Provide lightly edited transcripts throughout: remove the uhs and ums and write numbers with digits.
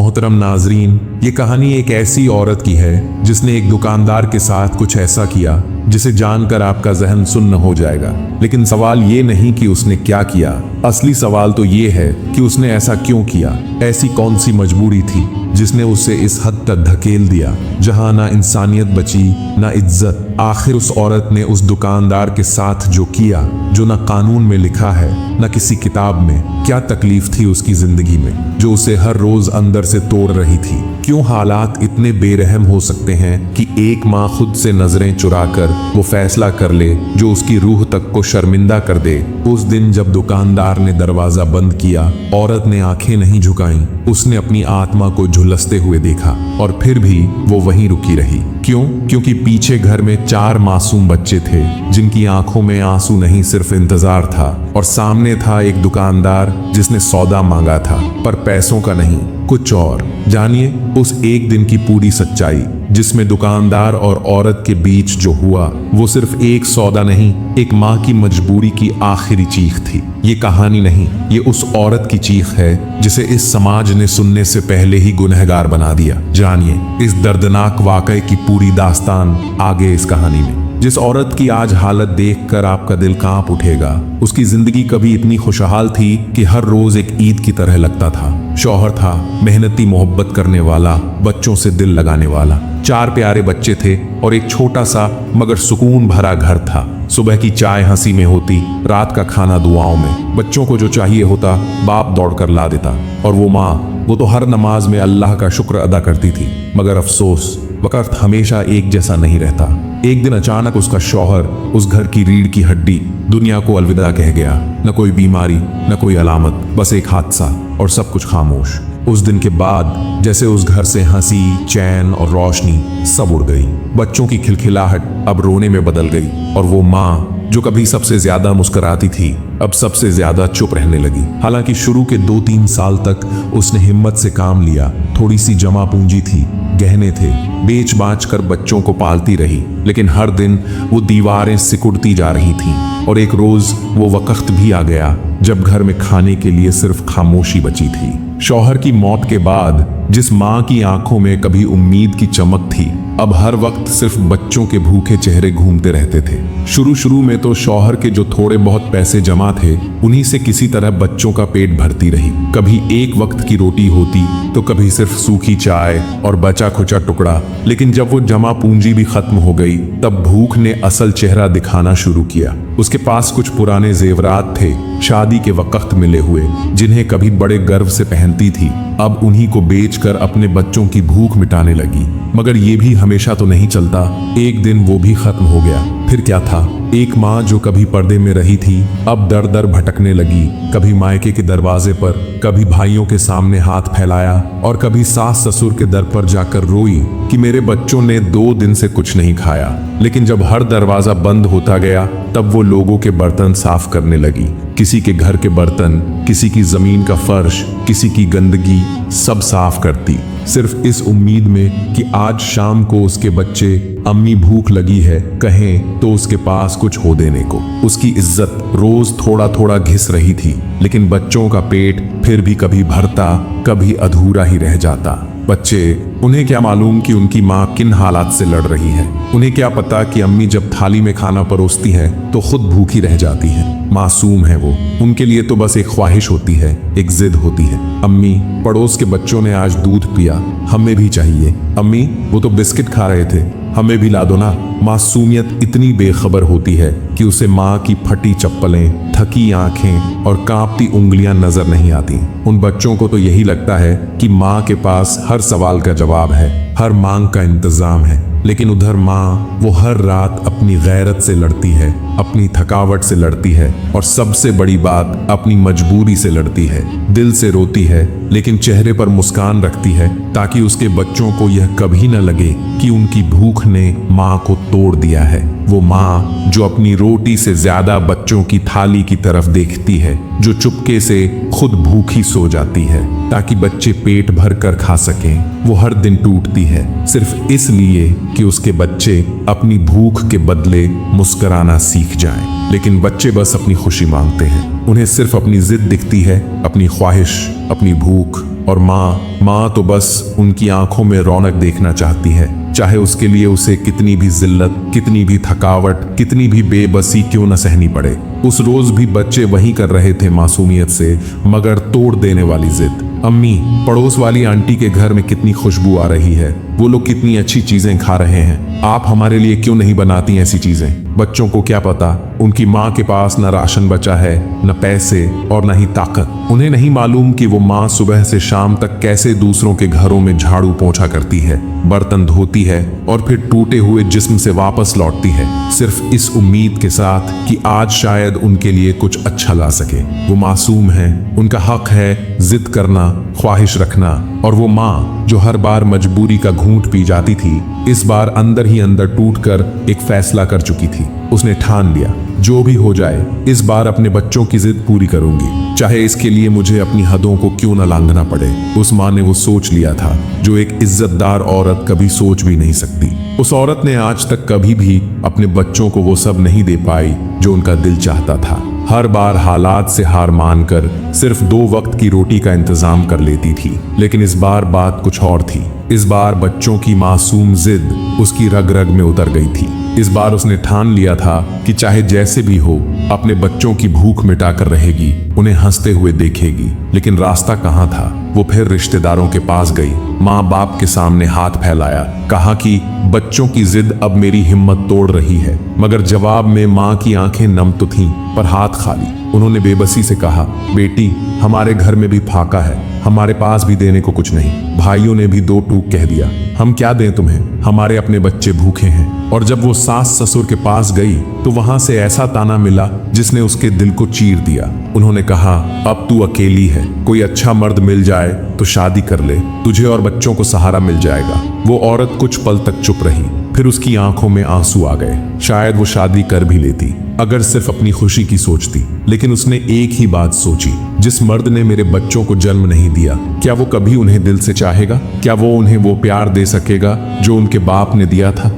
मोहतरम नाजरीन, ये कहानी एक ऐसी औरत की है जिसने एक दुकानदार के साथ कुछ ऐसा किया जिसे जानकर आपका जहन सुन्न हो जाएगा। लेकिन सवाल ये नहीं कि उसने क्या किया, असली सवाल तो ये है कि उसने ऐसा क्यों किया। ऐसी कौन सी मजबूरी थी जिसने उसे इस हद तक धकेल दिया जहां ना इंसानियत बची ना इज्जत। आखिर उस औरत ने उस दुकानदार के साथ जो किया, जो ना कानून में लिखा है ना किसी किताब में, क्या तकलीफ थी उसकी जिंदगी में जो उसे हर रोज अंदर से तोड़ रही थी। क्यों हालात इतने बेरहम हो सकते हैं कि एक माँ खुद से नजरें चुराकर वो फैसला कर ले जो उसकी रूह तक को शर्मिंदा कर दे। उस दिन जब दुकानदार ने दरवाजा बंद किया, औरत ने आंखें नहीं झुकाईं। उसने अपनी आत्मा को झुलसते हुए देखा और फिर भी वो वहीं रुकी रही। क्यों? क्योंकि पीछे घर में 4 मासूम बच्चे थे जिनकी आंखों में आंसू नहीं, सिर्फ इंतजार था। और सामने था एक दुकानदार जिसने सौदा मांगा था, पर पैसों का नहीं, कुछ और। जानिए उस एक दिन की पूरी सच्चाई जिसमें दुकानदार और औरत के बीच जो हुआ वो सिर्फ एक सौदा नहीं, एक माँ की मजबूरी की आखिरी चीख थी। ये कहानी नहीं, ये उस औरत की चीख है जिसे इस समाज ने सुनने से पहले ही गुनहगार बना दिया। जानिए इस दर्दनाक वाकये की पूरी दास्तान आगे इस कहानी में। जिस औरत की आज हालत देखकर आपका दिल कांप उठेगा, उसकी जिंदगी कभी इतनी खुशहाल थी कि हर रोज एक ईद की तरह लगता था। शौहर था, मेहनती, मोहब्बत करने वाला, बच्चों से दिल लगाने वाला। 4 प्यारे बच्चे थे और एक छोटा सा मगर सुकून भरा घर था। सुबह की चाय हंसी में होती, रात का खाना दुआओं में। बच्चों को जो चाहिए होता बाप दौड़ कर ला देता। और वो माँ, वो तो हर नमाज में अल्लाह का शुक्र अदा करती थी। मगर अफसोस, वक्त हमेशा एक जैसा नहीं रहता। एक दिन अचानक उसका शौहर, उस घर की रीढ़ की हड्डी, दुनिया को अलविदा कह गया। न कोई बीमारी, न कोई अलामत, बस एक हादसा और सब कुछ खामोश। उस दिन के बाद जैसे उस घर से हंसी, चैन और रोशनी सब उड़ गई। बच्चों की खिलखिलाहट अब रोने में बदल गई और वो माँ जो कभी सबसे ज्यादा मुस्कुराती थी, अब सबसे ज्यादा चुप रहने लगी। हालांकि शुरू के 2-3 साल तक उसने हिम्मत से काम लिया। थोड़ी सी जमा पूंजी थी, गहने थे, बेच बाच कर बच्चों को पालती रही। लेकिन हर दिन वो दीवारें सिकुड़ती जा रही थीं और एक रोज वो वक्त भी आ गया जब घर में खाने के लिए सिर्फ खामोशी बची थी। शौहर की मौत के बाद जिस माँ की आंखों में कभी उम्मीद की चमक थी, अब हर वक्त सिर्फ बच्चों के भूखे चेहरे घूमते रहते थे। शुरू में तो शौहर के जो थोड़े बहुत पैसे जमा थे, उन्हीं से किसी तरह बच्चों का पेट भरती रही। कभी एक वक्त की रोटी होती तो कभी सिर्फ सूखी चाय और बचा खुचा टुकड़ा। लेकिन जब वो जमा पूंजी भी खत्म हो गई, तब भूख ने असल चेहरा दिखाना शुरू किया। उसके पास कुछ पुराने जेवरात थे, शादी के वक्त मिले हुए, जिन्हें कभी बड़े गर्व से पहनती थी। अब उन्हीं को बेचकर अपने बच्चों की भूख मिटाने लगी। मगर ये भी हमेशा तो नहीं चलता। एक दिन वो भी खत्म हो गया। फिर क्या था? एक माँ जो कभी पर्दे में रही थी, अब दर दर भटकने लगी। कभी मायके के दरवाजे पर, कभी भाइयों के सामने हाथ फैलाया और कभी सास ससुर के दर पर जाकर रोई कि मेरे बच्चों ने 2 दिन से कुछ नहीं खाया। लेकिन जब हर दरवाजा बंद होता गया, तब वो लोगों के बर्तन साफ करने लगी। किसी के घर के बर्तन, किसी की जमीन का फर्श, किसी की गंदगी, सब साफ करती, सिर्फ इस उम्मीद में कि आज शाम को उसके बच्चे अम्मी भूख लगी है कहें तो उसके पास कुछ हो देने को। उसकी इज्जत रोज थोड़ा थोड़ा घिस रही थी, लेकिन बच्चों का पेट फिर भी कभी भरता, कभी अधूरा ही रह जाता। बच्चे, उन्हें क्या मालूम कि उनकी माँ किन हालात से लड़ रही है। उन्हें क्या पता कि अम्मी जब थाली में खाना परोसती है तो खुद भूखी रह जाती है। मासूम है वो, उनके लिए तो बस एक ख्वाहिश होती है, एक जिद होती है। अम्मी, पड़ोस के बच्चों ने आज दूध पिया, हमें भी चाहिए। अम्मी, वो तो बिस्किट खा रहे थे, हमें भी ला दो ना। मासूमियत इतनी बेखबर होती है कि उसे माँ की फटी चप्पलें, थकी आंखें और कांपती उंगलियां नजर नहीं आती। उन बच्चों को तो यही लगता है कि माँ के पास हर सवाल का जवाब है, हर मांग का इंतजाम है। लेकिन उधर माँ, वो हर रात अपनी गैरत से लड़ती है, अपनी थकावट से लड़ती है और सबसे बड़ी बात, अपनी मजबूरी से लड़ती है। दिल से रोती है लेकिन चेहरे पर मुस्कान रखती है ताकि उसके बच्चों को यह कभी न लगे कि उनकी भूख ने माँ को तोड़ दिया है। वो माँ जो अपनी रोटी से ज्यादा बच्चों की थाली की तरफ देखती है, जो चुपके से खुद भूखी सो जाती है ताकि बच्चे पेट भर कर खा सकें। वो हर दिन टूटती है सिर्फ इसलिए कि उसके बच्चे अपनी भूख के बदले मुस्कुराना सीख जाएं। लेकिन बच्चे बस अपनी खुशी मांगते हैं, उन्हें सिर्फ अपनी जिद दिखती है, अपनी ख्वाहिश, अपनी भूख और माँ तो बस उनकी आंखों में रौनक देखना चाहती है, चाहे उसके लिए उसे कितनी भी जिल्लत, कितनी भी थकावट, कितनी भी बेबसी क्यों न सहनी पड़े। उस रोज भी बच्चे वही कर रहे थे मासूमियत से मगर तोड़ देने वाली जिद। अम्मी, पड़ोस वाली आंटी के घर में कितनी खुशबू आ रही है, वो लोग कितनी अच्छी चीजें खा रहे हैं, आप हमारे लिए क्यों नहीं बनाती ऐसी चीजें? बच्चों को क्या पता, उनकी माँ के पास न राशन बचा है, न पैसे और न ही ताकत। उन्हें नहीं मालूम कि वो माँ सुबह से शाम तक कैसे दूसरों के घरों में झाड़ू पोंछा करती है, बर्तन धोती है और फिर टूटे हुए जिस्म से वापस लौटती है, सिर्फ इस उम्मीद के साथ कि आज शायद उनके लिए कुछ अच्छा ला सके। वो मासूम है, उनका हक है जिद करना, ख्वाहिश रखना। और वो माँ जो हर बार मजबूरी का घूंट पी जाती थी, इस बार अंदर ही अंदर टूटकर एक फैसला कर चुकी थी। उसने ठान लिया, जो भी हो जाए इस बार अपने बच्चों की जिद पूरी करूंगी, चाहे इसके लिए मुझे अपनी हदों को क्यों न लांघना पड़े। उस माँ ने वो सोच लिया था जो एक इज्जतदार औरत कभी सोच भी नहीं सकती। उस औरत ने आज तक कभी भी अपने बच्चों को वो सब नहीं दे पाई जो उनका दिल चाहता था। हर बार हालात से हार मानकर सिर्फ 2 वक्त की रोटी का इंतजाम कर लेती थी, लेकिन इस बार बात कुछ और थी। इस बार बच्चों की मासूम जिद उसकी रग रग में उतर गई थी। इस बार उसने ठान लिया था कि चाहे जैसे भी हो अपने बच्चों की भूख मिटाकर रहेगी, उन्हें हंसते हुए देखेगी। लेकिन रास्ता कहाँ था? वो फिर रिश्तेदारों के पास गई, माँ बाप के सामने हाथ फैलाया, कहा कि बच्चों की जिद अब मेरी हिम्मत तोड़ रही है। मगर जवाब में माँ की आंखें नम तो थीं पर हाथ खाली। उन्होंने बेबसी से कहा, बेटी, हमारे घर में भी फाका है, हमारे पास भी देने को कुछ नहीं। भाइयों ने भी 2 टूक कह दिया, हम क्या दें तुम्हें, हमारे अपने बच्चे भूखे हैं। और जब वो सास ससुर के पास गई तो वहां से ऐसा ताना मिला जिसने उसके दिल को चीर दिया। उन्होंने कहा, अब तू अकेली है, कोई अच्छा मर्द मिल जाए तो शादी कर ले, तुझे और बच्चों को सहारा मिल जाएगा। वो औरत कुछ पल तक चुप रही, फिर उसकी आंखों में आंसू आ गए। शायद वो शादी कर भी लेती अगर सिर्फ अपनी खुशी की सोचती, लेकिन उसने एक ही बात सोची, जिस मर्द ने मेरे बच्चों को जन्म नहीं दिया, क्या वो कभी उन्हें दिल से चाहेगा? क्या वो उन्हें वो प्यार दे सकेगा जो उनके बाप ने दिया था?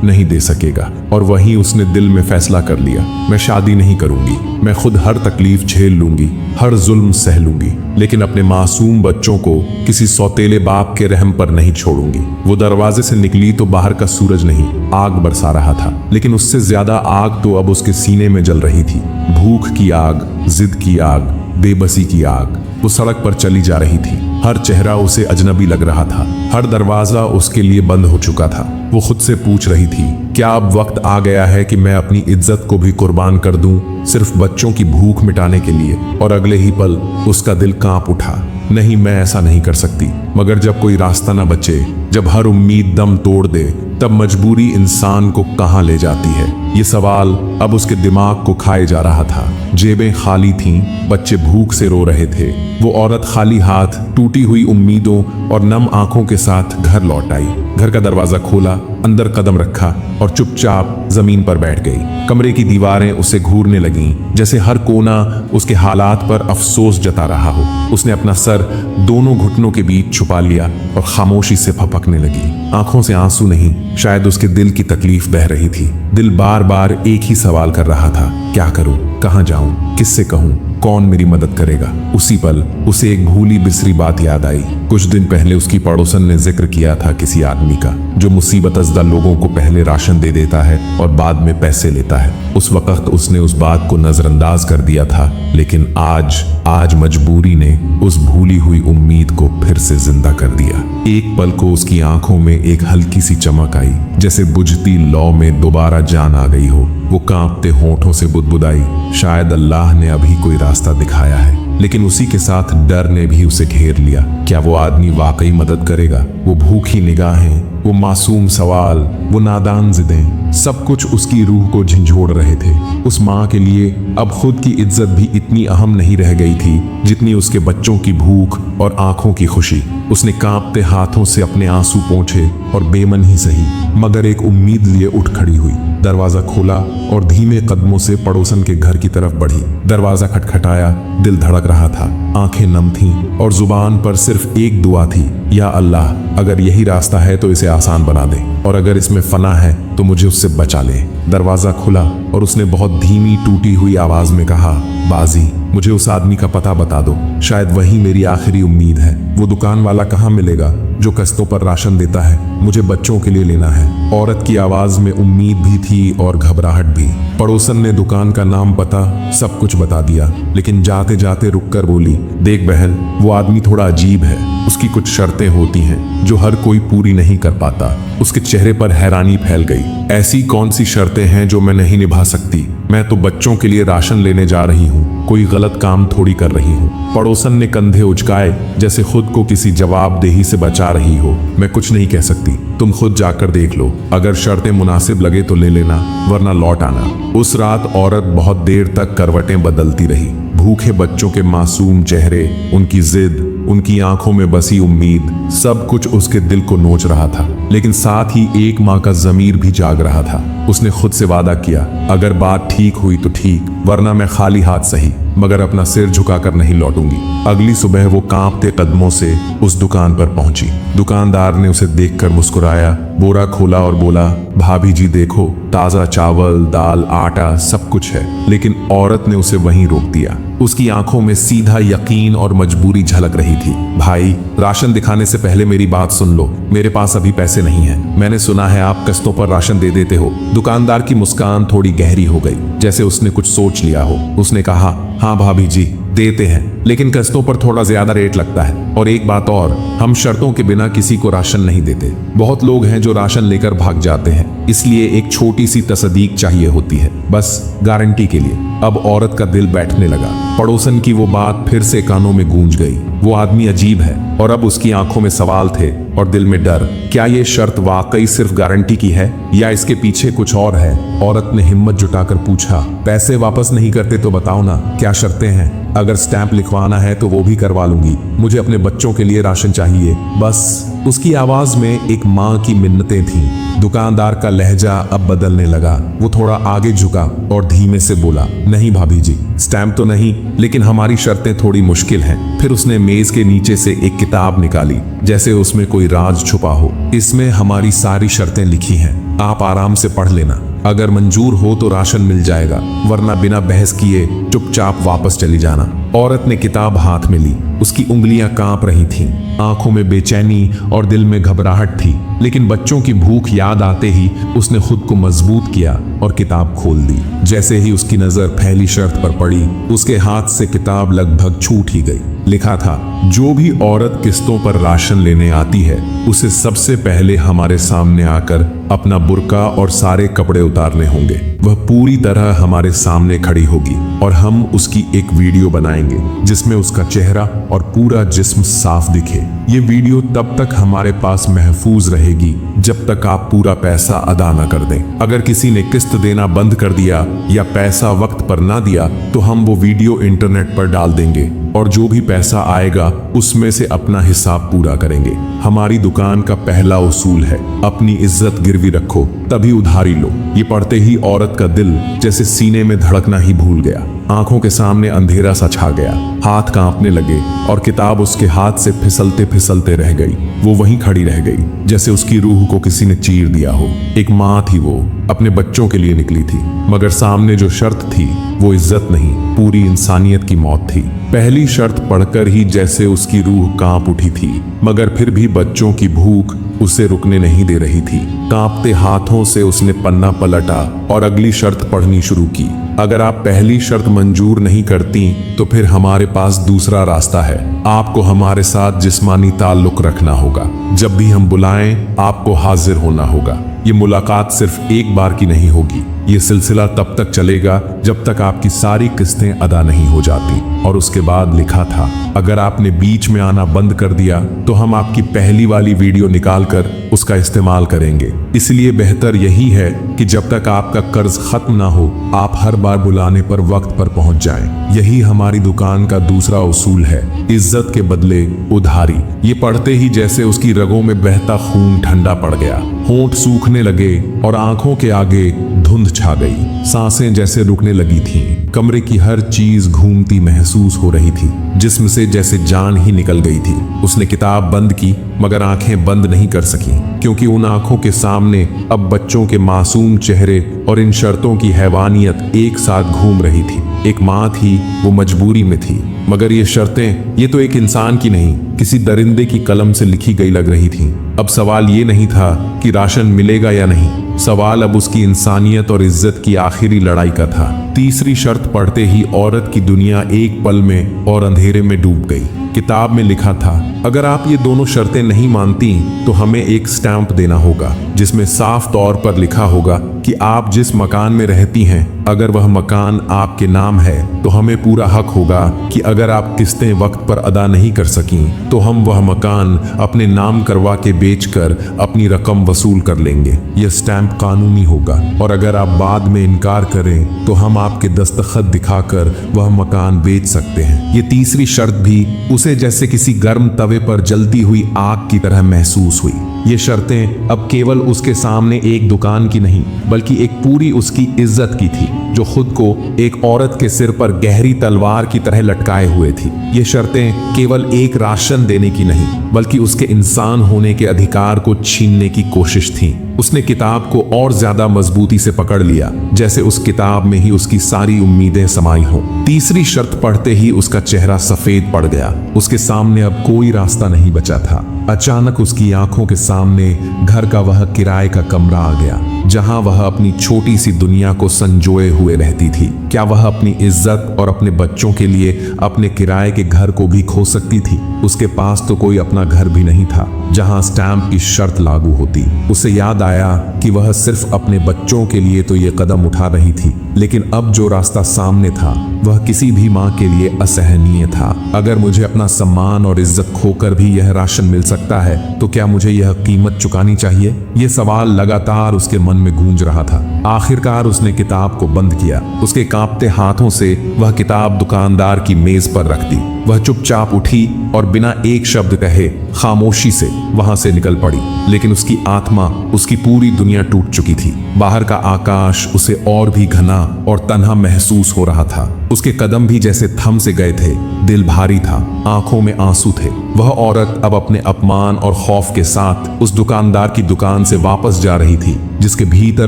नहीं दे सकेगा। और वहीं उसने दिल में फैसला कर लिया, मैं शादी नहीं करूंगी, मैं खुद हर तकलीफ झेल लूंगी, हर जुल्म सह लूंगी, लेकिन अपने मासूम बच्चों को किसी सौतेले बाप के रहम पर नहीं छोड़ूंगी। वो दरवाजे से निकली तो बाहर का सूरज नहीं, आग बरसा रहा था, लेकिन उससे ज्यादा आग तो अब उसके सीने में जल रही थी। भूख की आग, जिद की आग, बेबसी की आग। वो सड़क पर चली जा रही थी, हर चेहरा उसे अजनबी लग रहा था, हर दरवाजा उसके लिए बंद हो चुका था। वो खुद से पूछ रही थी, क्या अब वक्त आ गया है कि मैं अपनी इज्जत को भी कुर्बान कर दूं सिर्फ बच्चों की भूख मिटाने के लिए? और अगले ही पल उसका दिल कांप उठा, नहीं, मैं ऐसा नहीं कर सकती। मगर जब कोई रास्ता ना बचे, जब हर उम्मीद दम तोड़ दे, तब मजबूरी इंसान को कहां ले जाती है? ये सवाल अब उसके दिमाग को खाए जा रहा था। जेबें खाली थीं, बच्चे भूख से रो रहे थे। वो औरत खाली हाथ, टूटी हुई उम्मीदों और नम आंखों के साथ घर लौट आई। घर का दरवाजा खोला, अंदर कदम रखा और चुपचाप जमीन पर बैठ गई। कमरे की दीवारें उसे घूरने लगीं, जैसे हर कोना उसके हालात पर अफसोस जता रहा हो। उसने अपना सर दोनों घुटनों के बीच छुपा लिया और खामोशी से फपकने लगी। आंखों से आंसू नहीं, शायद उसके दिल की तकलीफ बह रही थी। दिल बार बार एक ही सवाल कर रहा था, क्या करूं, कहां जाऊं, किससे कहूं, कौन मेरी मदद करेगा? उसी पल उसे एक भूली बिसरी बात याद आई। कुछ दिन पहले उसकी पड़ोसन ने जिक्र किया था किसी आदमी का जो मुसीबतज़दा लोगों को पहले राशन दे देता है और बाद में पैसे लेता है। उस वक्त उसने उस बात को नजरअंदाज कर दिया था, लेकिन आज मजबूरी ने उस भूली हुई उम्मीद को फिर से जिंदा कर दिया। एक पल को उसकी आंखों में एक हल्की सी चमक आई, जैसे बुझती लौ में दोबारा जान आ गई हो। वो कांपते होंठों से बुदबुदाई, शायद अल्लाह ने अभी कोई रास्ता दिखाया है। लेकिन उसी के साथ डर ने भी उसे घेर लिया। क्या वो आदमी वाकई मदद करेगा? वो भूखी निगाहें, वो मासूम सवाल, वो नादान जिदें, सब कुछ उसकी रूह को झंझोड़ रहे थे। उस माँ के लिए अब खुद की इज्जत भी इतनी अहम नहीं रह गई थी जितनी उसके बच्चों की भूख और आंखों की खुशी। उसने कांपते हाथों से अपने आंसू पोंछे और बेमन ही सही मगर एक उम्मीद लिए उठ खड़ी हुई। दरवाजा खोला और धीमे कदमों से पड़ोसन के घर की तरफ बढ़ी। दरवाजा खटखटाया, दिल धड़क रहा था, आंखें नम थीं और जुबान पर सिर्फ एक दुआ थी, या अल्लाह, अगर यही रास्ता है तो इसे आसान बना दे, और अगर इसमें फना है तो मुझे उससे बचा ले। दरवाजा खुला और उसने बहुत धीमी टूटी हुई आवाज में कहा, बाजी। मुझे उस आदमी का पता बता दो, शायद वही मेरी आखिरी उम्मीद है। वो दुकान वाला कहाँ मिलेगा जो किस्तों पर राशन देता है? मुझे बच्चों के लिए लेना है। औरत की आवाज में उम्मीद भी थी और घबराहट भी। पड़ोसन ने दुकान का नाम, पता, सब कुछ बता दिया, लेकिन जाते जाते रुककर बोली, देख बहन, वो आदमी थोड़ा अजीब है। उसकी कुछ शर्तें होती हैं जो हर कोई पूरी नहीं कर पाता। उसके चेहरे पर हैरानी फैल गई। ऐसी कौन सी शर्तें हैं जो मैं नहीं निभा सकती? मैं तो बच्चों के लिए राशन लेने जा रही हूँ, कोई गलत काम थोड़ी कर रही हूँ। पड़ोसन ने कंधे उचकाए, जैसे खुद को किसी जवाबदेही से बचा रही हो। मैं कुछ नहीं कह सकती, तुम खुद जाकर देख लो। अगर शर्तें मुनासिब लगे तो ले लेना, वरना लौट आना। उस रात औरत बहुत देर तक करवटें बदलती रही। भूखे बच्चों के मासूम चेहरे, उनकी जिद, उनकी आंखों में बसी उम्मीद, सब कुछ उसके दिल को नोच रहा था। लेकिन साथ ही एक माँ का ज़मीर भी जाग रहा था। उसने खुद से वादा किया, अगर बात ठीक हुई तो ठीक, वरना मैं खाली हाथ सही, मगर अपना सिर झुकाकर नहीं लौटूंगी। अगली सुबह वो कांपते कदमों से उस दुकान पर पहुंची। दुकानदार ने उसे देखकर मुस्कुराया, बोरा खोला और बोला, भाभी जी देखो, ताज़ा चावल, दाल, आटा सब कुछ है। लेकिन औरत ने उसे वहीं रोक दिया। उसकी आंखों में सीधा यकीन और मजबूरी झलक रही थी। भाई, राशन दिखाने से पहले मेरी बात सुन लो। मेरे पास अभी पैसे नहीं हैं। मैंने सुना है आप किस्तों पर राशन दे देते हो। दुकानदार की मुस्कान थोड़ी गहरी हो गई, जैसे उसने कुछ सोच लिया हो। उसने कहा, हाँ भाभी जी, देते हैं, लेकिन किस्तों पर थोड़ा ज्यादा रेट लगता है। और एक बात और, हम शर्तों के बिना किसी को राशन नहीं देते। बहुत लोग हैं जो राशन लेकर भाग जाते हैं, इसलिए एक छोटी सी तस्दीक चाहिए होती है, बस गारंटी के लिए। अब औरत का दिल बैठने लगा। पड़ोसन की वो बात फिर से कानों में गूंज गई। वो आदमी अजीब है, और अब उसकी आंखों में सवाल थे और दिल में डर। क्या ये शर्त वाकई सिर्फ गारंटी की है या इसके पीछे कुछ और है? औरत ने हिम्मत जुटाकर पूछा, पैसे वापस नहीं करते तो बताओ ना, क्या शर्तें हैं? अगर स्टैंप लिखवाना है तो वो भी करवा लूंगी। मुझे अपने बच्चों के लिए राशन चाहिए, बस। उसकी आवाज में एक माँ की मिन्नतें थीं। दुकानदार का लहजा अब बदलने लगा। वो थोड़ा आगे झुका और धीमे से बोला, नहीं भाभी जी, स्टैंप तो नहीं, लेकिन हमारी शर्तें थोड़ी मुश्किल हैं। फिर उसने मेज के नीचे से एक किताब निकाली, जैसे उसमें कोई राज छुपा हो। इसमें हमारी सारी शर्तें लिखी हैं, आप आराम से पढ़ लेना। अगर मंजूर हो तो राशन मिल जाएगा, वरना बिना बहस किए चुपचाप वापस चली जाना। औरत ने किताब हाथ में ली। उसकी उंगलियां कांप रही थीं, आंखों में बेचैनी और दिल में घबराहट थी। लेकिन बच्चों की भूख याद आते ही उसने खुद को मजबूत किया और किताब खोल दी। जैसे ही उसकी नजर पहली शर्त पर पड़ी, उसके हाथ से किताब लगभग छूट ही गई। लिखा था, जो भी औरत किस्तों पर राशन लेने आती है, उसे सबसे पहले हमारे सामने आकर अपना बुर्का और सारे कपड़े उतारने होंगे। वह पूरी तरह हमारे सामने खड़ी होगी और हम उसकी एक वीडियो बनाएंगे जिसमें उसका चेहरा और पूरा जिस्म साफ दिखे। ये वीडियो तब तक हमारे पास महफूज रहेगी जब तक आप पूरा पैसा अदा न कर दें। अगर किसी ने किस्त देना बंद कर दिया या पैसा वक्त पर ना दिया तो हम वो वीडियो इंटरनेट पर डाल देंगे और जो भी पैसा आएगा उसमें से अपना हिसाब पूरा करेंगे। हमारी दुकान का पहला उसूल है, अपनी इज्जत गिरवी रखो तभी उधारी लो। ये पढ़ते ही औरत का दिल जैसे सीने में धड़कना ही भूल गया। आंखों के सामने अंधेरा सा छा गया, हाथ कांपने लगे और किताब उसके हाथ से फिसलते फिसलते रह गई। वो वहीं खड़ी रह गई, जैसे उसकी रूह को किसी ने चीर दिया हो। एक माँ थी, वो अपने बच्चों के लिए निकली थी, मगर सामने जो शर्त थी वो इज्जत नहीं, पूरी इंसानियत की मौत थी। पहली शर्त पढ़कर ही जैसे उसकी रूह कांप उठी थी, मगर फिर भी बच्चों की भूख उसे रुकने नहीं दे रही थी। कांपते हाथों से उसने पन्ना पलटा और अगली शर्त पढ़नी शुरू की। अगर आप पहली शर्त मंजूर नहीं करती तो फिर हमारे पास दूसरा रास्ता है। आपको हमारे साथ जिस्मानी ताल्लुक रखना होगा। जब भी हम बुलाएं आपको हाजिर होना होगा। ये मुलाकात सिर्फ एक बार की नहीं होगी। ये सिलसिला तब तक चलेगा जब तक आपकी सारी किस्तें अदा नहीं हो जाती। और उसके बाद लिखा था, अगर आपने बीच में आना बंद कर दिया तो हम आपकी पहली वाली वीडियो निकालकर उसका इस्तेमाल करेंगे। इसलिए बेहतर यही है कि जब तक आपका कर्ज खत्म ना हो आप हर बार बुलाने पर वक्त पर पहुंच जाएं। यही हमारी दुकान का दूसरा उसूल है, इज्जत के बदले उधारी। ये पढ़ते ही जैसे उसकी रगों में बहता खून ठंडा पड़ गया, होंठ सूखने लगे और आंखों के आगे धुंध छा गई। सांसें जैसे रुकने लगी थीं, कमरे की हर चीज घूमती महसूस हो रही थी, जिस्म से जैसे जान ही निकल गई थी। उसने किताब बंद की मगर आंखें बंद नहीं कर सकी, क्योंकि उन आंखों के सामने अब बच्चों के मासूम चेहरे और इन शर्तों की हैवानियत एक साथ घूम रही थी। एक माँ थी, वो मजबूरी में थी, मगर ये शर्तें ये तो एक इंसान की नहीं, किसी दरिंदे की कलम से लिखी गई लग रही थी। अब सवाल ये नहीं था कि राशन मिलेगा या नहीं, सवाल अब उसकी इंसानियत और इज्जत की आखिरी लड़ाई का था। तीसरी शर्त पढ़ते ही औरत की दुनिया एक पल में और अंधेरे में डूब गई। किताब में लिखा था, अगर आप ये दोनों शर्तें नहीं मानती तो हमें एक स्टैंप देना होगा जिसमें साफ तौर पर लिखा होगा कि आप जिस मकान में रहती हैं, अगर वह मकान आपके नाम है तो हमें पूरा हक होगा कि अगर आप किस्तें वक्त पर अदा नहीं कर सकीं तो हम वह मकान अपने नाम करवा के बेचकर अपनी रकम वसूल कर लेंगे। यह स्टैंप कानूनी होगा और अगर आप बाद में इनकार करें तो हम आपके दस्तखत दिखाकर वह मकान बेच सकते हैं। ये तीसरी शर्त भी उसे जैसे किसी गर्म तवे पर जलती हुई आग की तरह महसूस हुई। ये शर्तें अब केवल उसके सामने एक दुकान की नहीं, बल्कि एक पूरी उसकी इज्जत की थी, जो खुद को एक औरत के सिर पर गहरी तलवार की तरह लटकाए हुए थी। ये शर्तें केवल एक राशन देने की नहीं, बल्कि उसके इंसान होने के अधिकार को छीनने की कोशिश थी। उसने किताब को और ज्यादा मजबूती से पकड़ लिया, जैसे उस किताब में ही उसकी सारी उम्मीदें समाई हों। तीसरी शर्त पढ़ते ही उसका चेहरा सफेद पड़ गया। उसके सामने अब कोई रास्ता नहीं बचा था। अचानक उसकी आंखों के सामने घर का वह किराए का कमरा आ गया, जहां वह अपनी छोटी सी दुनिया को संजोए हुए रहती थी। क्या वह अपनी इज्जत और अपने बच्चों के लिए अपने किराए के घर को भी खो सकती थी? उसके पास तो कोई अपना घर भी नहीं था जहां स्टैंप की शर्त लागू होती। उसे याद आया कि वह सिर्फ अपने बच्चों के लिए तो ये कदम उठा रही थी, लेकिन अब जो रास्ता सामने था वह किसी भी माँ के लिए असहनीय था। अगर मुझे अपना सम्मान और इज्जत खोकर भी यह राशन मिल सकता है तो क्या मुझे यह कीमत चुकानी चाहिए? ये सवाल लगातार उसके मन में गूंज रहा था। आखिरकार उसने किताब को बंद किया। उसके कांपते हाथों से वह किताब दुकानदार की मेज पर रख दी। वह चुपचाप उठी और बिना एक शब्द कहे खामोशी से वहां से निकल पड़ी। लेकिन उसकी आत्मा, उसकी पूरी दुनिया टूट चुकी थी। बाहर का आकाश उसे और भी घना और तन्हा महसूस हो रहा था। उसके कदम भी जैसे थम से गए थे। दिल भारी था, आंखों में आंसू थे। वह औरत अब अपने अपमान और खौफ के साथ उस दुकानदार की दुकान से वापस जा रही थी, जिसके भीतर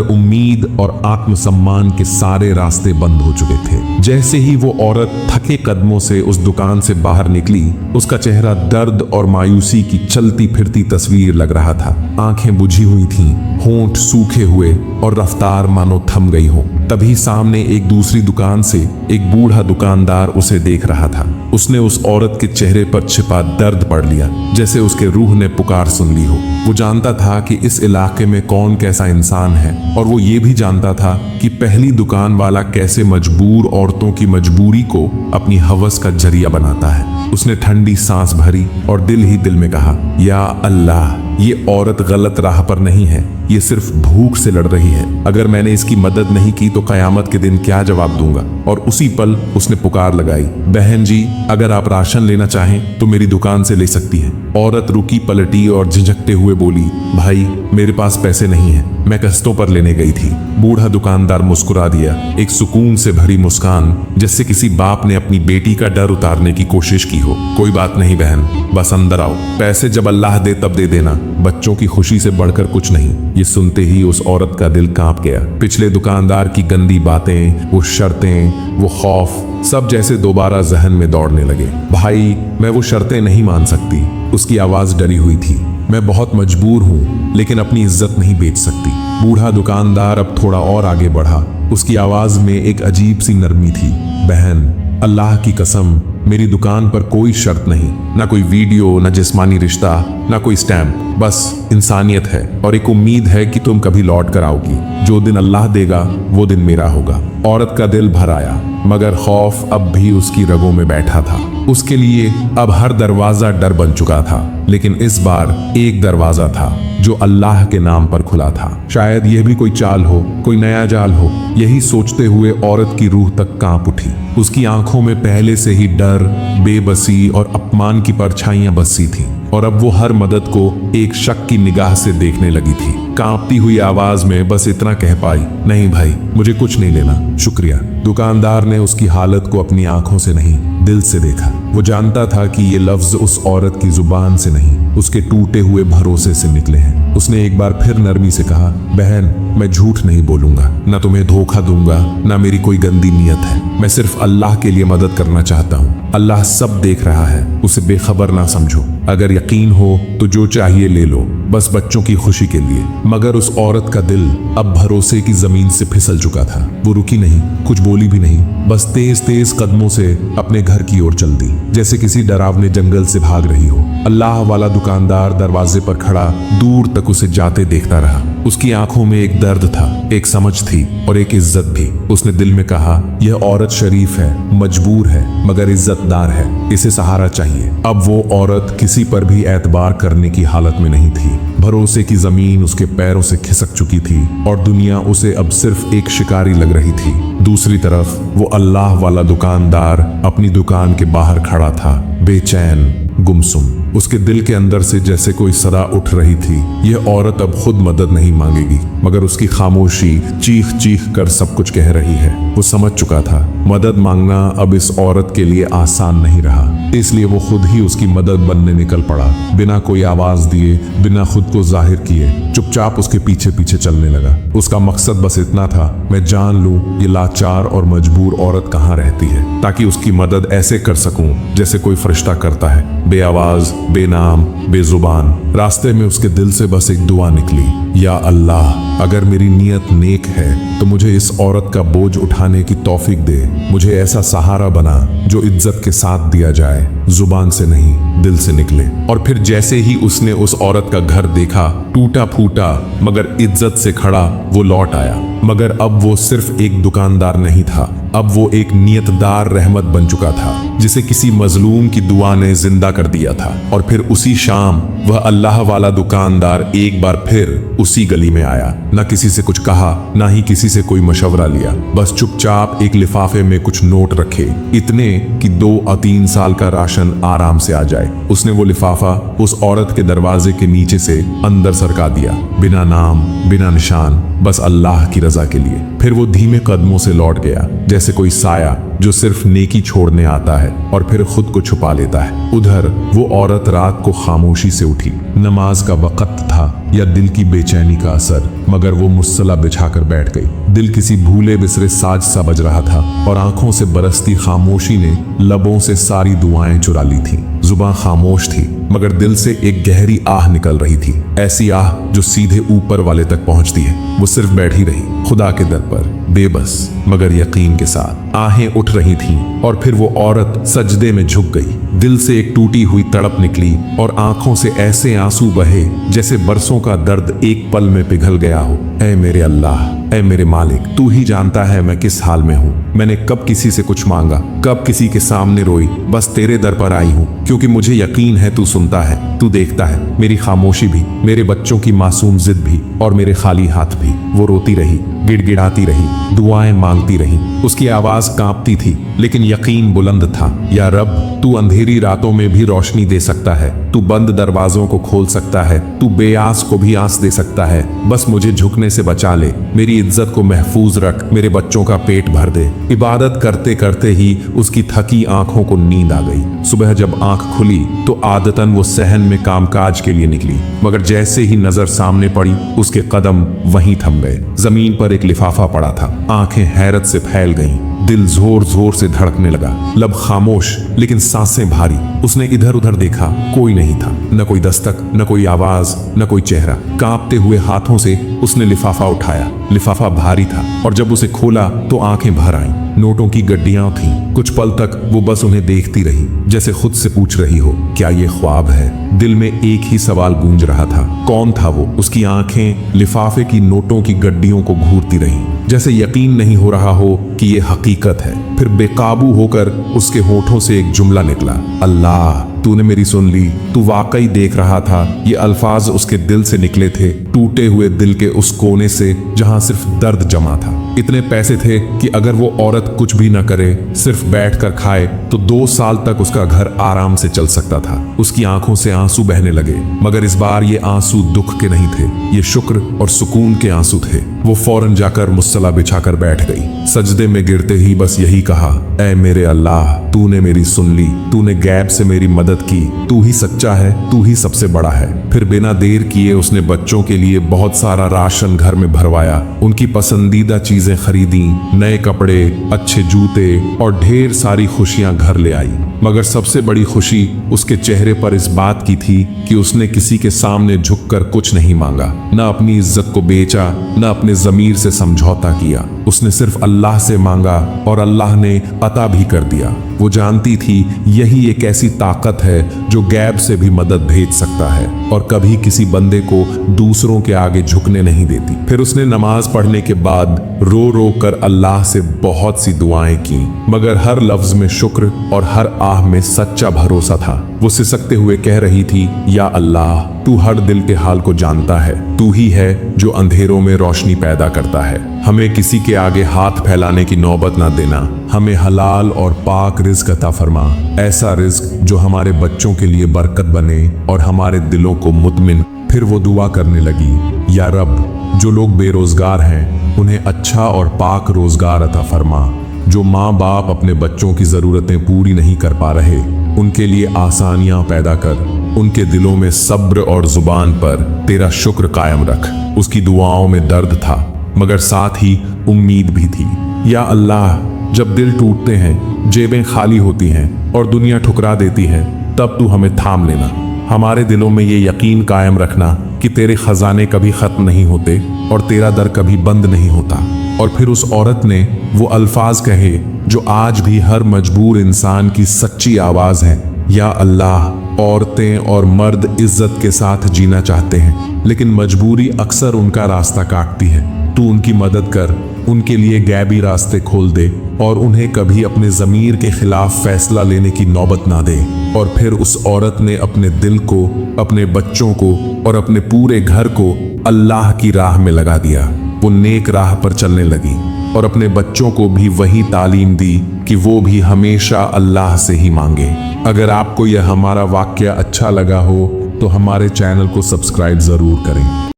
उम्मीद और आत्मसम्मान के सारे रास्ते बंद हो चुके थे। जैसे ही वो औरत थके कदमों से उस दुकान से बाहर निकली, उसका चेहरा दर्द और मायूसी की चलती फिरती तस्वीर लग रहा था। आंखें बुझी हुई थीं, होंठ सूखे हुए और रफ्तार मानो थम गई हो। तभी सामने एक दूसरी दुकान से एक बूढ़ा दुकानदार उसे देख रहा था। उसने उस औरत के चेहरे पर छिपा दर्द पढ़ लिया, जैसे उसके रूह ने पुकार सुन ली हो। वो जानता था कि इस इलाके में कौन कैसा इंसान है, और वो ये भी जानता था कि पहली दुकान वाला कैसे मजबूर औरतों की मजबूरी को अपनी हवस का जरिया बनाता है। उसने ठंडी सांस भरी और दिल ही दिल में कहा, या अल्लाह, ये औरत गलत राह पर नहीं है, ये सिर्फ भूख से लड़ रही है। अगर मैंने इसकी मदद नहीं की तो कयामत के दिन क्या जवाब दूंगा? और उसी पल उसने पुकार लगाई, बहन जी, अगर आप राशन लेना चाहें तो मेरी दुकान से ले सकती हैं। औरत रुकी, पलटी और झिझकते हुए बोली, भाई, मेरे पास पैसे नहीं है, मैं किस्तों पर लेने गई थी। बूढ़ा दुकानदार मुस्कुरा दिया, एक सुकून से भरी मुस्कान, जैसे किसी बाप ने अपनी बेटी का डर उतारने की कोशिश की हो। कोई बात नहीं बहन, बस अंदर आओ, पैसे जब अल्लाह दे तब दे देना, बच्चों की खुशी से बढ़कर कुछ नहीं। ये सुनते ही उस औरत का दिल कांप गया। पिछले दुकानदार की गंदी बातें, वो शर्तें, वो खौफ, सब जैसे दोबारा जहन में दौड़ने लगे। भाई, मैं वो शर्तें नहीं मान सकती। उसकी आवाज डरी हुई थी। मैं बहुत मजबूर हूँ, लेकिन अपनी इज्जत नहीं बेच सकती। बूढ़ा दुकानदार अब थोड़ा और आगे बढ़ा। उसकी आवाज में एक अजीब सी नरमी थी। बहन, अल्लाह की कसम, मेरी दुकान पर कोई शर्त नहीं, ना कोई वीडियो, ना जिस्मानी रिश्ता, ना कोई स्टैंप, बस इंसानियत है और एक उम्मीद है कि तुम कभी लौट कर आओगी। जो दिन अल्लाह देगा वो दिन मेरा होगा। औरत का दिल भर आया, मगर खौफ अब भी उसकी रगों में बैठा था। उसके लिए अब हर दरवाजा डर बन चुका था, लेकिन इस बार एक दरवाजा था जो अल्लाह के नाम पर खुला था। शायद यह भी कोई चाल हो, कोई नया जाल हो। यही सोचते हुए औरत की रूह तक कांप उठी। उसकी आंखों में पहले से ही डर, बेबसी और अपमान की परछाइयां बसी थीं, और अब वो हर मदद को एक शक की निगाह से देखने लगी थी। कांपती हुई आवाज में बस इतना कह पाई, नहीं भाई, मुझे कुछ नहीं लेना, शुक्रिया। दुकानदार ने उसकी हालत को अपनी आंखों से नहीं, दिल से देखा। वो जानता था कि ये लफ्ज उस औरत की जुबान से नहीं, उसके टूटे हुए भरोसे से निकले हैं। उसने एक बार फिर नरमी से कहा, बहन, मैं झूठ नहीं बोलूंगा, ना तुम्हें धोखा दूंगा, ना मेरी कोई गंदी नीयत है। मैं सिर्फ अल्लाह के लिए मदद करना चाहता हूँ। अल्लाह सब देख रहा है, उसे बेखबर ना समझो। अगर यकीन हो तो जो चाहिए ले लो, बस बच्चों की खुशी के लिए। मगर उस औरत का दिल अब भरोसे की जमीन से फिसल चुका था। वो रुकी नहीं, कुछ बोली भी नहीं, बस तेज तेज कदमों से अपने घर की ओर चल दी, जैसे किसी डरावने जंगल से भाग रही हो। अल्लाह वाला दुकानदार दरवाजे पर खड़ा दूर तक उसे जाते देखता रहा। उसकी आंखों में एक दर्द था, एक समझ थी और एक इज्जत भी। उसने दिल में कहा, यह औरत शरीफ है, मजबूर है, मगर इज्जतदार है, इसे सहारा चाहिए। अब वो औरत किसी पर भी एतबार करने की हालत में नहीं थी। भरोसे की जमीन उसके पैरों से खिसक चुकी थी और दुनिया उसे अब सिर्फ एक शिकारी लग रही थी। दूसरी तरफ वो अल्लाह वाला दुकानदार अपनी दुकान के बाहर खड़ा था, बेचैन, गुमसुम। उसके दिल के अंदर से जैसे कोई सदा उठ रही थी, यह औरत अब खुद मदद नहीं मांगेगी, मगर उसकी खामोशी चीख चीख कर सब कुछ कह रही है। वो समझ चुका था, मदद मांगना अब इस औरत के लिए आसान नहीं रहा, इसलिए वो खुद ही उसकी मदद बनने निकल पड़ा। बिना कोई आवाज दिए, बिना खुद को जाहिर किए, चुपचाप उसके पीछे पीछे चलने लगा। उसका मकसद बस इतना था, मैं जान लूं ये लाचार और मजबूर औरत कहाँ रहती है, ताकि उसकी मदद ऐसे कर सकूं जैसे कोई फरिश्ता करता है, बेआवाज, बेनाम, बेजुबान। रास्ते में उसके दिल से बस एक दुआ निकली, या अल्लाह, अगर मेरी नीयत नेक है तो मुझे इस औरत का बोझ उठाने की तौफीक दे। मुझे ऐसा सहारा बना जो इज्जत के साथ दिया जाए, जुबान से नहीं, दिल से निकले। और फिर जैसे ही उसने उस औरत का घर देखा, टूटा फूटा मगर इज्जत से खड़ा, वो लौट आया। मगर अब वो सिर्फ एक दुकानदार नहीं था, अब वो एक नियतदार रहमत बन चुका था, जिसे किसी मजलूम की दुआ ने जिंदा कर दिया था। और फिर उसी शाम वह अल्लाह वाला दुकानदार एक बार फिर उसी गली में आया। न किसी से कुछ कहा, ना ही किसी से कोई मशवरा लिया, बस चुपचाप एक लिफाफे में कुछ नोट रखे, इतने कि 2 और 3 साल का राशन आराम से आ जाए। उसने वो लिफाफा उस औरत के दरवाजे के नीचे से अंदर सरका दिया, बिना नाम, बिना निशान, बस अल्लाह की रजा के लिए। फिर वो धीमे कदमों से लौट गया, जैसे कोई साया जो सिर्फ नेकी छोड़ने आता है और फिर खुद को छुपा लेता है। उधर वो औरत रात को खामोशी से उठी। नमाज का वक्त था या दिल की बेचैनी का असर, मगर वो मुस्सला बिछाकर बैठ गई। दिल किसी भूले बिसरे साज सा बज रहा था और आंखों से बरसती खामोशी ने लबों से सारी दुआएं चुरा ली थी। जुबान खामोश थी, मगर दिल से एक गहरी आह निकल रही थी, ऐसी आह जो सीधे ऊपर वाले तक पहुंचती है। वो सिर्फ बैठी रही, खुदा के दर पर, बेबस मगर यकीन के साथ। आहें उठ रही थीं और फिर वो औरत सजदे में झुक गई। दिल से एक टूटी हुई तड़प निकली और आंखों से ऐसे आंसू बहे जैसे बरसों का दर्द एक पल में पिघल गया हो। ऐ मेरे अल्लाह, ऐ मेरे मालिक, तू ही जानता है मैं किस हाल में हूँ। मैंने कब किसी से कुछ मांगा, कब किसी के सामने रोई, बस तेरे दर पर आई हूँ, क्योंकि मुझे यकीन है तू सुनता है, तू देखता है। मेरी खामोशी भी, मेरे बच्चों की मासूम जिद भी और मेरे खाली हाथ भी। वो रोती रही, गिड़गिड़ाती रही, दुआएं मांगती रही। उसकी आवाज कांपती थी, लेकिन यकीन बुलंद था। या रब, तू अंधेरी रातों में भी रोशनी दे सकता है, तू बंद दरवाजों को खोल सकता है, तू बेआस को भी आस दे सकता है। बस मुझे झुकने से बचा ले, मेरी इज्जत को महफूज रख, मेरे बच्चों का पेट भर दे। इबादत करते करते ही उसकी थकी आंखों को नींद आ गई। सुबह जब आंख खुली तो आदतन वो सहन में कामकाज के लिए निकली, मगर जैसे ही नजर सामने पड़ी उसके कदम वहीं थम गए। जमीन पर एक लिफाफा पड़ा था। आंखें हैरत से फैल गईं, दिल जोर जोर से धड़कने लगा, लब खामोश लेकिन सांसें भारी। उसने इधर उधर देखा, कोई नहीं था, न कोई दस्तक, न कोई आवाज, न कोई चेहरा। कांपते हुए हाथों से उसने लिफाफा उठाया। लिफाफा भारी था और जब उसे खोला तो आंखें भर आईं। नोटों की गड्डियां थीं। कुछ पल तक वो बस उन्हें देखती रही, जैसे खुद से पूछ रही हो, क्या ये ख्वाब है? दिल में एक ही सवाल गूंज रहा था, कौन था वो? उसकी आंखें लिफाफे की नोटों की गड्डियों को घूरती रहीं, जैसे यकीन नहीं हो रहा हो कि ये हकीकत है। फिर बेकाबू होकर उसके होठों से एक जुमला निकला, अल्लाह, तूने मेरी सुन ली, तू वाकई देख रहा था। ये अल्फाज उसके दिल से निकले थे, टूटे हुए दिल के उस कोने से जहां सिर्फ दर्द जमा था। इतने पैसे थे कि अगर वो औरत कुछ भी न करे, सिर्फ बैठकर खाए, तो 2 साल तक उसका घर आराम से चल सकता था। उसकी आंखों से आंसू बहने लगे, मगर इस बार ये आंसू दुख के नहीं थे, ये शुक्र और सुकून के आंसू थे। वो फौरन जाकर मुस्सला बिछाकर बैठ गई। सजदे में गिरते ही बस यही कहा, ऐ मेरे अल्लाह, तूने मेरी सुन ली, तूने गैब से मेरी मदद की, तू ही सच्चा है, तू ही सबसे बड़ा है। फिर बिना देर किए उसने बच्चों के लिए बहुत सारा राशन घर में भरवाया, उनकी पसंदीदा चीजें खरीदी, नए कपड़े, अच्छे जूते और ढेर सारी खुशियां घर ले आई। मगर सबसे बड़ी खुशी उसके चेहरे पर इस बात की थी कि उसने किसी के सामने झुककर कुछ नहीं मांगा, न अपनी इज्जत को बेचा, न अपने जमीर से समझौता किया। उसने सिर्फ अल्लाह से मांगा और अल्लाह ने अता भी कर दिया। वो जानती थी यही एक ऐसी ताकत है जो गैब से भी मदद भेज सकता है और कभी किसी बंदे को दूसरों के आगे झुकने नहीं देती। फिर उसने नमाज पढ़ने के बाद रो रो कर अल्लाह से बहुत सी दुआएं की, मगर हर लफ्ज में शुक्र और हर आह में सच्चा भरोसा था। वो सिसकते हुए कह रही थी, या अल्लाह, तू हर दिल के हाल को जानता है, तू ही है जो अंधेरों में रोशनी पैदा करता है। हमें किसी के आगे हाथ फैलाने की नौबत ना देना, हमें हलाल और पाक रिज्क अता फरमा, ऐसा रिज्क जो हमारे बच्चों के लिए बरकत बने और हमारे दिलों को मुतमिन। फिर वो दुआ करने लगी, या रब, जो लोग बेरोजगार हैं उन्हें अच्छा और पाक रोजगार अता फरमा, जो माँ बाप अपने बच्चों की ज़रूरतें पूरी नहीं कर पा रहे उनके लिए आसानियां पैदा कर, उनके दिलों में सब्र और जुबान पर तेरा शुक्र कायम रख। उसकी दुआओं में दर्द था मगर साथ ही उम्मीद भी थी। या अल्लाह, जब दिल टूटते हैं, जेबें खाली होती हैं और दुनिया ठुकरा देती है, तब तू हमें थाम लेना। हमारे दिलों में ये यकीन कायम रखना कि तेरे खजाने कभी खत्म नहीं होते और तेरा दर कभी बंद नहीं होता। और फिर उस औरत ने वो अल्फाज कहे जो आज भी हर मजबूर इंसान की सच्ची आवाज है, या अल्लाह, औरतें और मर्द इज्जत के साथ जीना चाहते हैं लेकिन मजबूरी अक्सर उनका रास्ता काटती है। तू उनकी मदद कर, उनके लिए गैबी रास्ते खोल दे और उन्हें कभी अपने ज़मीर के खिलाफ फैसला लेने की नौबत ना दे। और फिर उस औरत ने अपने दिल को, अपने बच्चों को और अपने पूरे घर को अल्लाह की राह में लगा दिया। वो नेक राह पर चलने लगी और अपने बच्चों को भी वही तालीम दी कि वो भी हमेशा अल्लाह से ही मांगे। अगर आपको यह हमारा वाक्या अच्छा लगा हो तो हमारे चैनल को सब्सक्राइब ज़रूर करें।